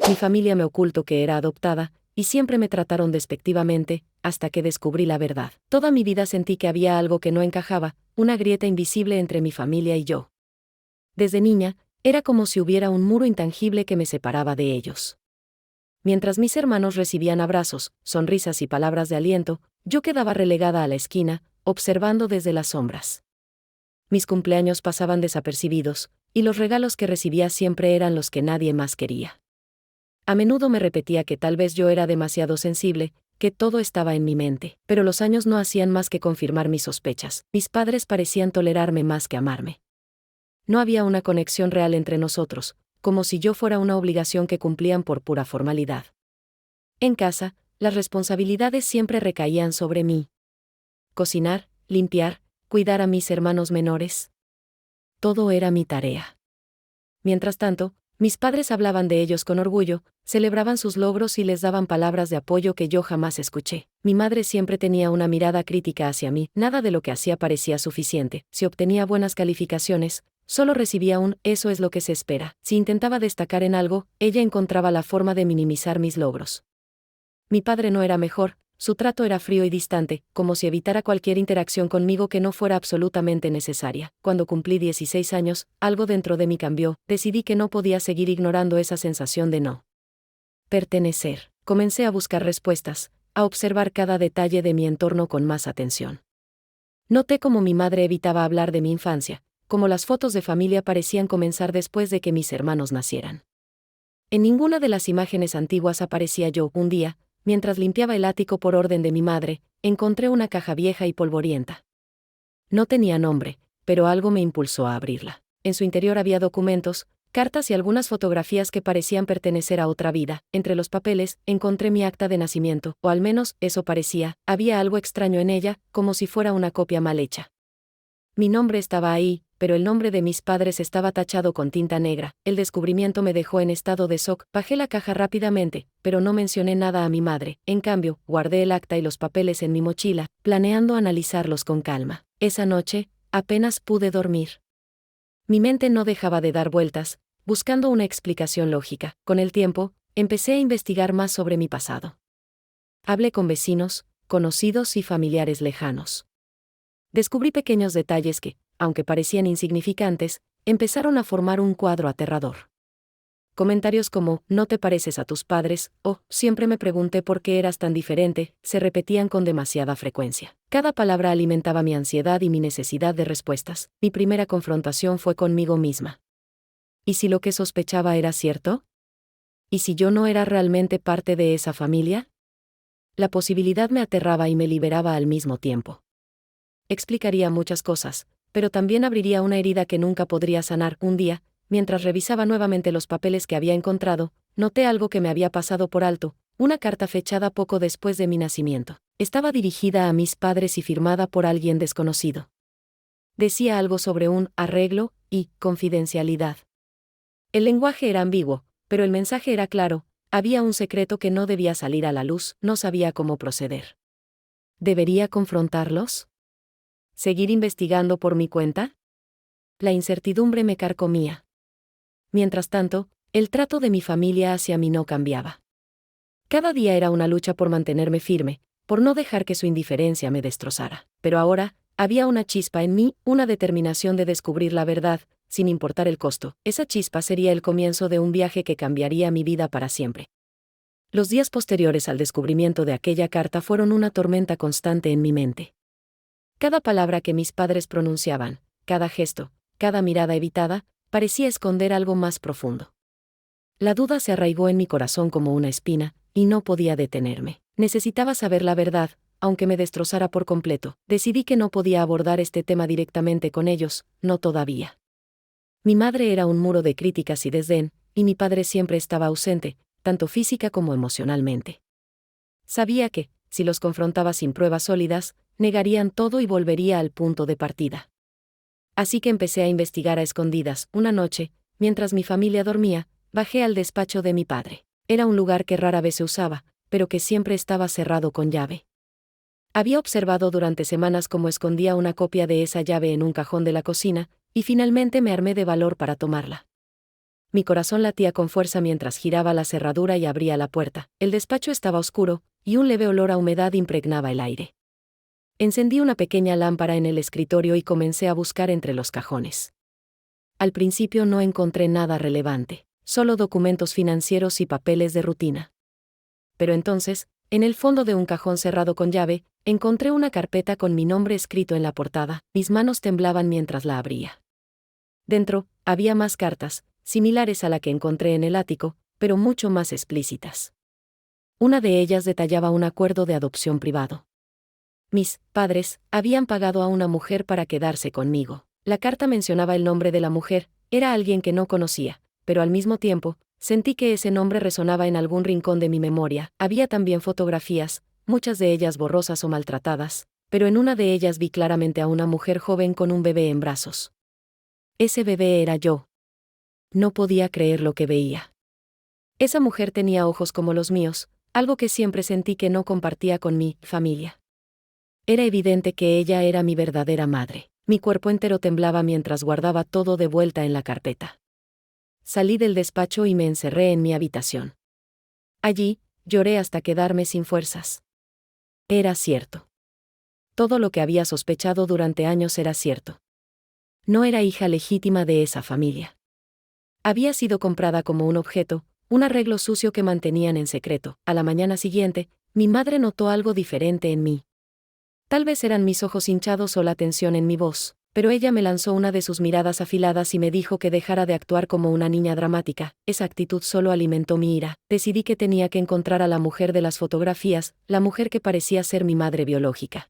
Mi familia me ocultó que era adoptada, y siempre me trataron despectivamente, hasta que descubrí la verdad. Toda mi vida sentí que había algo que no encajaba, una grieta invisible entre mi familia y yo. Desde niña, era como si hubiera un muro intangible que me separaba de ellos. Mientras mis hermanos recibían abrazos, sonrisas y palabras de aliento, yo quedaba relegada a la esquina, observando desde las sombras. Mis cumpleaños pasaban desapercibidos, y los regalos que recibía siempre eran los que nadie más quería. A menudo me repetía que tal vez yo era demasiado sensible, que todo estaba en mi mente, pero los años no hacían más que confirmar mis sospechas. Mis padres parecían tolerarme más que amarme. No había una conexión real entre nosotros, como si yo fuera una obligación que cumplían por pura formalidad. En casa, las responsabilidades siempre recaían sobre mí. Cocinar, limpiar, cuidar a mis hermanos menores. Todo era mi tarea. Mientras tanto, mis padres hablaban de ellos con orgullo, celebraban sus logros y les daban palabras de apoyo que yo jamás escuché. Mi madre siempre tenía una mirada crítica hacia mí, nada de lo que hacía parecía suficiente. Si obtenía buenas calificaciones, solo recibía un «eso es lo que se espera». Si intentaba destacar en algo, ella encontraba la forma de minimizar mis logros. Mi padre no era mejor, su trato era frío y distante, como si evitara cualquier interacción conmigo que no fuera absolutamente necesaria. Cuando cumplí 16 años, algo dentro de mí cambió, decidí que no podía seguir ignorando esa sensación de no pertenecer. Comencé a buscar respuestas, a observar cada detalle de mi entorno con más atención. Noté cómo mi madre evitaba hablar de mi infancia, cómo las fotos de familia parecían comenzar después de que mis hermanos nacieran. En ninguna de las imágenes antiguas aparecía yo. Un día, mientras limpiaba el ático por orden de mi madre, encontré una caja vieja y polvorienta. No tenía nombre, pero algo me impulsó a abrirla. En su interior había documentos, cartas y algunas fotografías que parecían pertenecer a otra vida. Entre los papeles, encontré mi acta de nacimiento, o al menos, eso parecía. Había algo extraño en ella, como si fuera una copia mal hecha. Mi nombre estaba ahí, pero el nombre de mis padres estaba tachado con tinta negra. El descubrimiento me dejó en estado de shock. Bajé la caja rápidamente, pero no mencioné nada a mi madre. En cambio, guardé el acta y los papeles en mi mochila, planeando analizarlos con calma. Esa noche, apenas pude dormir. Mi mente no dejaba de dar vueltas, buscando una explicación lógica. Con el tiempo, empecé a investigar más sobre mi pasado. Hablé con vecinos, conocidos y familiares lejanos. Descubrí pequeños detalles que, aunque parecían insignificantes, empezaron a formar un cuadro aterrador. Comentarios como «no te pareces a tus padres» o «siempre me pregunté por qué eras tan diferente» se repetían con demasiada frecuencia. Cada palabra alimentaba mi ansiedad y mi necesidad de respuestas. Mi primera confrontación fue conmigo misma. ¿Y si lo que sospechaba era cierto? ¿Y si yo no era realmente parte de esa familia? La posibilidad me aterraba y me liberaba al mismo tiempo. Explicaría muchas cosas, pero también abriría una herida que nunca podría sanar. Un día, mientras revisaba nuevamente los papeles que había encontrado, noté algo que me había pasado por alto, una carta fechada poco después de mi nacimiento. Estaba dirigida a mis padres y firmada por alguien desconocido. Decía algo sobre un arreglo y confidencialidad. El lenguaje era ambiguo, pero el mensaje era claro: había un secreto que no debía salir a la luz. No sabía cómo proceder. ¿Debería confrontarlos? ¿Seguir investigando por mi cuenta? La incertidumbre me carcomía. Mientras tanto, el trato de mi familia hacia mí no cambiaba. Cada día era una lucha por mantenerme firme, por no dejar que su indiferencia me destrozara. Pero ahora, había una chispa en mí, una determinación de descubrir la verdad, sin importar el costo. Esa chispa sería el comienzo de un viaje que cambiaría mi vida para siempre. Los días posteriores al descubrimiento de aquella carta fueron una tormenta constante en mi mente. Cada palabra que mis padres pronunciaban, cada gesto, cada mirada evitada, parecía esconder algo más profundo. La duda se arraigó en mi corazón como una espina, y no podía detenerme. Necesitaba saber la verdad, aunque me destrozara por completo. Decidí que no podía abordar este tema directamente con ellos, no todavía. Mi madre era un muro de críticas y desdén, y mi padre siempre estaba ausente, tanto física como emocionalmente. Sabía que, si los confrontaba sin pruebas sólidas, negarían todo y volvería al punto de partida. Así que empecé a investigar a escondidas. Una noche, mientras mi familia dormía, bajé al despacho de mi padre. Era un lugar que rara vez se usaba, pero que siempre estaba cerrado con llave. Había observado durante semanas cómo escondía una copia de esa llave en un cajón de la cocina, y finalmente me armé de valor para tomarla. Mi corazón latía con fuerza mientras giraba la cerradura y abría la puerta. El despacho estaba oscuro, y un leve olor a humedad impregnaba el aire. Encendí una pequeña lámpara en el escritorio y comencé a buscar entre los cajones. Al principio no encontré nada relevante, solo documentos financieros y papeles de rutina. Pero entonces, en el fondo de un cajón cerrado con llave, encontré una carpeta con mi nombre escrito en la portada. Mis manos temblaban mientras la abría. Dentro, había más cartas, similares a la que encontré en el ático, pero mucho más explícitas. Una de ellas detallaba un acuerdo de adopción privado. Mis padres habían pagado a una mujer para quedarse conmigo. La carta mencionaba el nombre de la mujer, era alguien que no conocía, pero al mismo tiempo, sentí que ese nombre resonaba en algún rincón de mi memoria. Había también fotografías, muchas de ellas borrosas o maltratadas, pero en una de ellas vi claramente a una mujer joven con un bebé en brazos. Ese bebé era yo. No podía creer lo que veía. Esa mujer tenía ojos como los míos, algo que siempre sentí que no compartía con mi familia. Era evidente que ella era mi verdadera madre. Mi cuerpo entero temblaba mientras guardaba todo de vuelta en la carpeta. Salí del despacho y me encerré en mi habitación. Allí, lloré hasta quedarme sin fuerzas. Era cierto. Todo lo que había sospechado durante años era cierto. No era hija legítima de esa familia. Había sido comprada como un objeto, un arreglo sucio que mantenían en secreto. A la mañana siguiente, mi madre notó algo diferente en mí. Tal vez eran mis ojos hinchados o la tensión en mi voz, pero ella me lanzó una de sus miradas afiladas y me dijo que dejara de actuar como una niña dramática. Esa actitud solo alimentó mi ira. Decidí que tenía que encontrar a la mujer de las fotografías, la mujer que parecía ser mi madre biológica.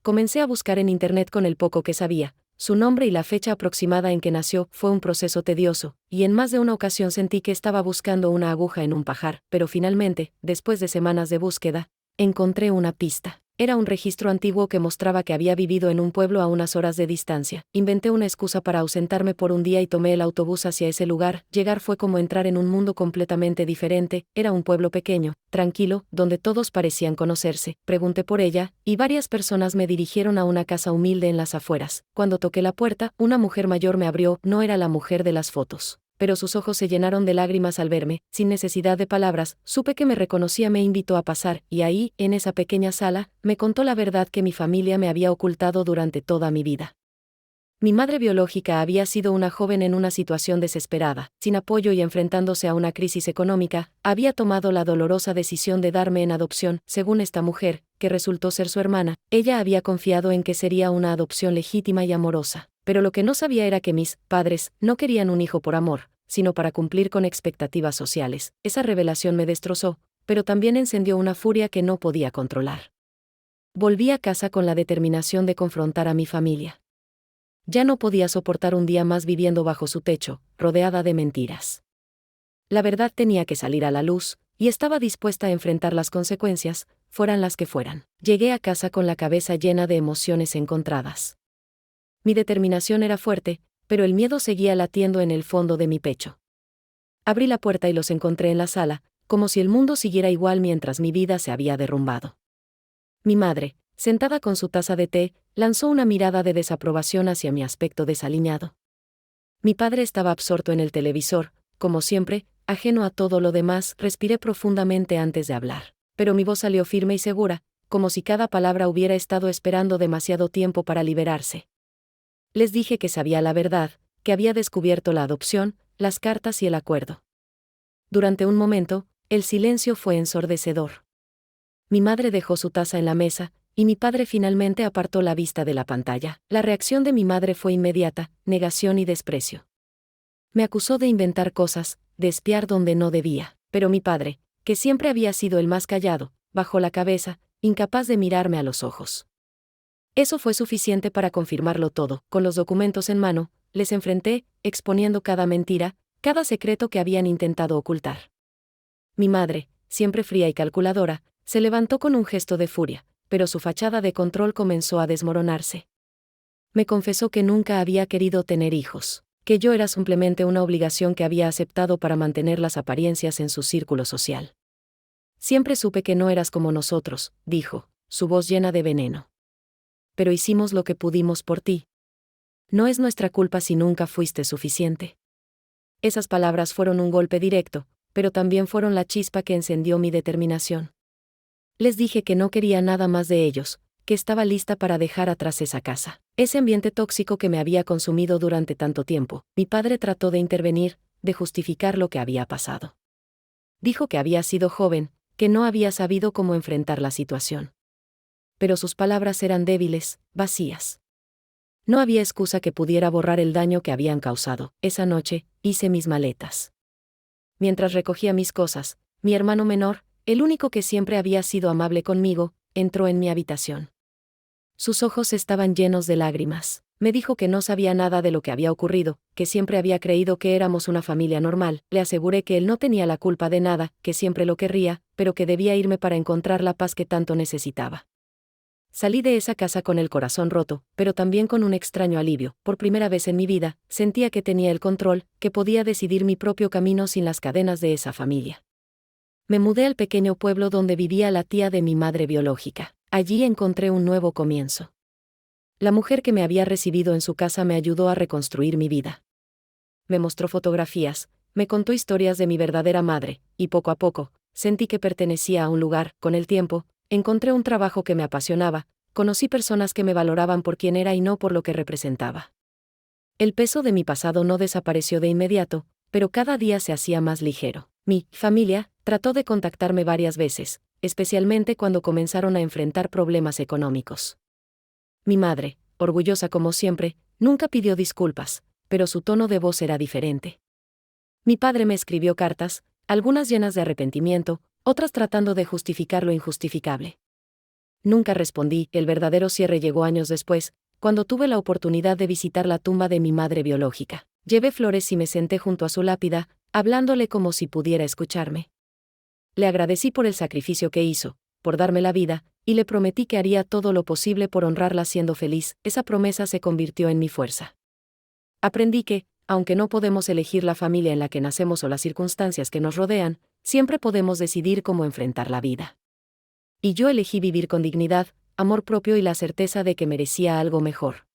Comencé a buscar en internet con el poco que sabía. Su nombre y la fecha aproximada en que nació fue un proceso tedioso, y en más de una ocasión sentí que estaba buscando una aguja en un pajar, pero finalmente, después de semanas de búsqueda, encontré una pista. Era un registro antiguo que mostraba que había vivido en un pueblo a unas horas de distancia. Inventé una excusa para ausentarme por un día y tomé el autobús hacia ese lugar. Llegar fue como entrar en un mundo completamente diferente. Era un pueblo pequeño, tranquilo, donde todos parecían conocerse. Pregunté por ella, y varias personas me dirigieron a una casa humilde en las afueras. Cuando toqué la puerta, una mujer mayor me abrió. No era la mujer de las fotos, pero sus ojos se llenaron de lágrimas al verme. Sin necesidad de palabras, supe que me reconocía. Me invitó a pasar, y ahí, en esa pequeña sala, me contó la verdad que mi familia me había ocultado durante toda mi vida. Mi madre biológica había sido una joven en una situación desesperada, sin apoyo y enfrentándose a una crisis económica. Había tomado la dolorosa decisión de darme en adopción. Según esta mujer, que resultó ser su hermana, ella había confiado en que sería una adopción legítima y amorosa. Pero lo que no sabía era que mis padres no querían un hijo por amor, sino para cumplir con expectativas sociales. Esa revelación me destrozó, pero también encendió una furia que no podía controlar. Volví a casa con la determinación de confrontar a mi familia. Ya no podía soportar un día más viviendo bajo su techo, rodeada de mentiras. La verdad tenía que salir a la luz, y estaba dispuesta a enfrentar las consecuencias, fueran las que fueran. Llegué a casa con la cabeza llena de emociones encontradas. Mi determinación era fuerte, pero el miedo seguía latiendo en el fondo de mi pecho. Abrí la puerta y los encontré en la sala, como si el mundo siguiera igual mientras mi vida se había derrumbado. Mi madre, sentada con su taza de té, lanzó una mirada de desaprobación hacia mi aspecto desaliñado. Mi padre estaba absorto en el televisor, como siempre, ajeno a todo lo demás. Respiré profundamente antes de hablar, pero mi voz salió firme y segura, como si cada palabra hubiera estado esperando demasiado tiempo para liberarse. Les dije que sabía la verdad, que había descubierto la adopción, las cartas y el acuerdo. Durante un momento, el silencio fue ensordecedor. Mi madre dejó su taza en la mesa, y mi padre finalmente apartó la vista de la pantalla. La reacción de mi madre fue inmediata, negación y desprecio. Me acusó de inventar cosas, de espiar donde no debía, pero mi padre, que siempre había sido el más callado, bajó la cabeza, incapaz de mirarme a los ojos. Eso fue suficiente para confirmarlo todo. Con los documentos en mano, les enfrenté, exponiendo cada mentira, cada secreto que habían intentado ocultar. Mi madre, siempre fría y calculadora, se levantó con un gesto de furia, pero su fachada de control comenzó a desmoronarse. Me confesó que nunca había querido tener hijos, que yo era simplemente una obligación que había aceptado para mantener las apariencias en su círculo social. Siempre supe que no eras como nosotros, dijo, su voz llena de veneno. Pero hicimos lo que pudimos por ti. No es nuestra culpa si nunca fuiste suficiente. Esas palabras fueron un golpe directo, pero también fueron la chispa que encendió mi determinación. Les dije que no quería nada más de ellos, que estaba lista para dejar atrás esa casa, ese ambiente tóxico que me había consumido durante tanto tiempo. Mi padre trató de intervenir, de justificar lo que había pasado. Dijo que había sido joven, que no había sabido cómo enfrentar la situación. Pero sus palabras eran débiles, vacías. No había excusa que pudiera borrar el daño que habían causado. Esa noche, hice mis maletas. Mientras recogía mis cosas, mi hermano menor, el único que siempre había sido amable conmigo, entró en mi habitación. Sus ojos estaban llenos de lágrimas. Me dijo que no sabía nada de lo que había ocurrido, que siempre había creído que éramos una familia normal. Le aseguré que él no tenía la culpa de nada, que siempre lo querría, pero que debía irme para encontrar la paz que tanto necesitaba. Salí de esa casa con el corazón roto, pero también con un extraño alivio. Por primera vez en mi vida, sentía que tenía el control, que podía decidir mi propio camino sin las cadenas de esa familia. Me mudé al pequeño pueblo donde vivía la tía de mi madre biológica. Allí encontré un nuevo comienzo. La mujer que me había recibido en su casa me ayudó a reconstruir mi vida. Me mostró fotografías, me contó historias de mi verdadera madre, y poco a poco, sentí que pertenecía a un lugar. Con el tiempo, encontré un trabajo que me apasionaba, conocí personas que me valoraban por quien era y no por lo que representaba. El peso de mi pasado no desapareció de inmediato, pero cada día se hacía más ligero. Mi familia trató de contactarme varias veces, especialmente cuando comenzaron a enfrentar problemas económicos. Mi madre, orgullosa como siempre, nunca pidió disculpas, pero su tono de voz era diferente. Mi padre me escribió cartas, algunas llenas de arrepentimiento, otras tratando de justificar lo injustificable. Nunca respondí. El verdadero cierre llegó años después, cuando tuve la oportunidad de visitar la tumba de mi madre biológica. Llevé flores y me senté junto a su lápida, hablándole como si pudiera escucharme. Le agradecí por el sacrificio que hizo, por darme la vida, y le prometí que haría todo lo posible por honrarla siendo feliz. Esa promesa se convirtió en mi fuerza. Aprendí que, aunque no podemos elegir la familia en la que nacemos o las circunstancias que nos rodean, siempre podemos decidir cómo enfrentar la vida. Y yo elegí vivir con dignidad, amor propio y la certeza de que merecía algo mejor.